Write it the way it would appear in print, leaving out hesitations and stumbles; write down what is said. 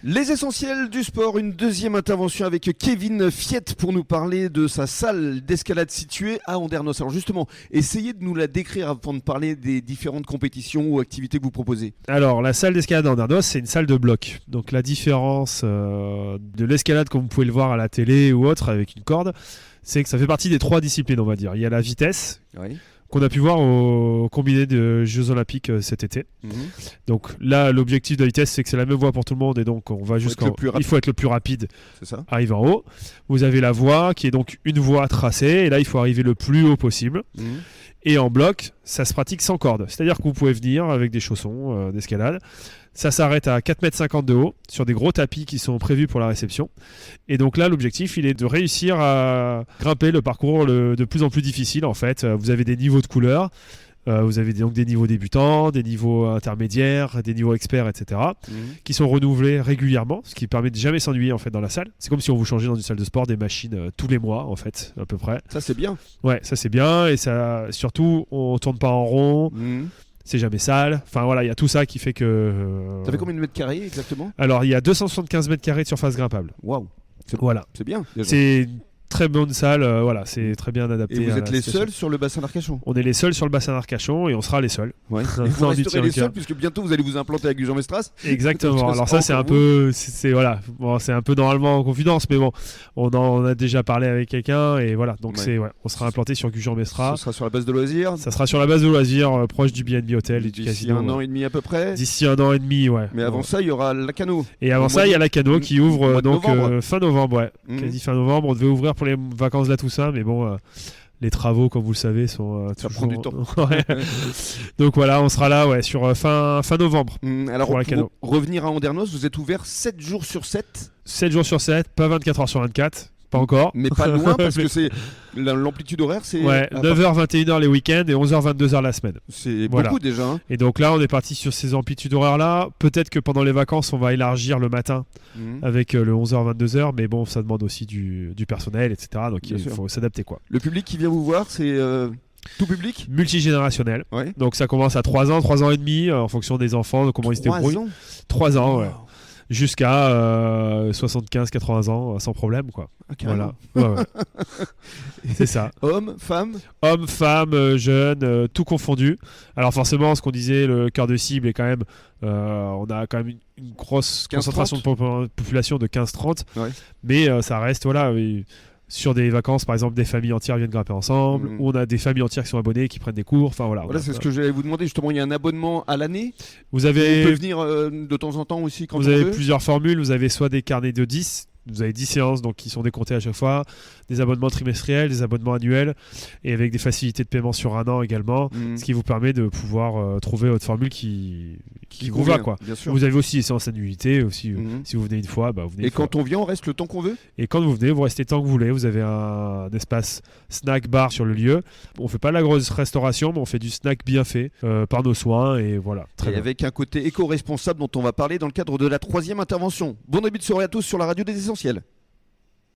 Les essentiels du sport, une deuxième intervention avec Kevin Fiette pour nous parler de sa salle d'escalade située à Andernos. Alors justement, essayez de nous la décrire avant de parler des différentes compétitions ou activités que vous proposez. Alors la salle d'escalade à Andernos, c'est une salle de bloc. Donc la différence de l'escalade comme vous pouvez le voir à la télé ou autre avec une corde, c'est que ça fait partie des 3 disciplines, on va dire. Il y a la vitesse. Oui. Qu'on a pu voir au combiné de Jeux Olympiques cet été. Donc là, l'objectif de la vitesse, c'est que c'est la même voie pour tout le monde et donc on va jusqu'en. Il faut être le plus rapide. C'est ça. Arrive en haut. Vous avez la voie qui est donc une voie tracée et là, il faut arriver le plus haut possible. Et en bloc, ça se pratique sans corde. C'est-à-dire que vous pouvez venir avec des chaussons d'escalade. Ça s'arrête à 4,50 m de haut sur des gros tapis qui sont prévus pour la réception. Et donc là, l'objectif, il est de réussir à grimper le parcours de plus en plus difficile. En fait, vous avez des niveaux de couleurs. Vous avez donc des niveaux débutants, des niveaux intermédiaires, des niveaux experts, etc. Qui sont renouvelés régulièrement, ce qui permet de jamais s'ennuyer en fait dans la salle. C'est comme si on vous changeait dans une salle de sport des machines tous les mois en fait, à peu près. Ça c'est bien. Ouais, ça c'est bien et ça surtout on tourne pas en rond. C'est jamais sale. Enfin voilà, il y a tout ça qui fait que. Ça fait combien de mètres carrés exactement ? Alors il y a 275 mètres carrés de surface grimpable. Waouh. Voilà. C'est bien. Déjà. C'est une très bonne salle. Voilà, c'est très bien adapté. Et vous êtes les seuls sur le bassin d'Arcachon ? On est les seuls sur le bassin d'Arcachon et on sera les seuls. Ouais. Et vous resterez les seuls puisque bientôt vous allez vous implanter avec Gujan Mestras. Exactement. Alors ça c'est un peu, voilà, bon, c'est un peu normalement en confidence, mais bon, on en a déjà parlé avec quelqu'un et voilà. Donc on sera implanté sur Gujan Mestras. Ce sera sur la base de loisirs. Ça sera sur la base de loisirs, proche du BNB Hotel et du casino. D'ici 1 an et demi à peu près. D'ici 1 an et demi, ouais. Mais avant ça, il y aura la Cano. Et avant ça, il y a la Cano qui ouvre donc fin novembre, ouais. Quasi fin novembre. On devait ouvrir pour les vacances là tout ça, mais bon, les travaux, comme vous le savez, sont ça toujours... prend du temps. Donc voilà, on sera là sur fin novembre. Alors pour revenir à Andernos, vous êtes ouvert 7 jours sur 7 ? 7 jours sur 7, pas 24 heures sur 24. Pas encore. Mais pas loin parce que c'est l'amplitude horaire, c'est 9h 21h les week-ends et 11h 22h la semaine. C'est beaucoup déjà. Hein. Et donc là, on est parti sur ces amplitudes horaires là. Peut-être que pendant les vacances, on va élargir le matin avec le 11h 22h, mais bon, ça demande aussi du personnel, etc. Donc il faut s'adapter quoi. Le public qui vient vous voir, c'est tout public multigénérationnel. Donc ça commence à 3 ans, 3 ans et demi en fonction des enfants, de comment ils se débrouillent. 3 ans, ouais. Jusqu'à 75-80 ans sans problème quoi. Voilà. Ouais. C'est ça. Hommes, femmes, jeunes, tout confondu. Alors forcément, ce qu'on disait, le cœur de cible est quand même, on a quand même une grosse concentration de population de 15-30, mais ça reste sur des vacances, par exemple, des familles entières viennent grimper ensemble, ou on a des familles entières qui sont abonnées, qui prennent des cours. Enfin voilà. C'est ce que j'allais vous demander. Justement, il y a un abonnement à l'année. On peut venir de temps en temps aussi quand vous avez plusieurs formules. Vous avez soit des carnets de 10. Vous avez 10 séances donc, qui sont décomptées à chaque fois, des abonnements trimestriels, des abonnements annuels et avec des facilités de paiement sur 1 an également, ce qui vous permet de pouvoir trouver votre formule qui vous va quoi. Vous avez aussi les séances annuités aussi, si vous venez une fois, vous venez. Et quand on vient, on reste le temps qu'on veut. Et quand vous venez, vous restez tant que vous voulez. Vous avez un espace snack bar sur le lieu. On fait pas la grosse restauration, mais on fait du snack bien fait par nos soins et voilà. Et avec un côté éco-responsable dont on va parler dans le cadre de la 3e intervention. Bon début de soirée à tous sur la radio des Essentiels.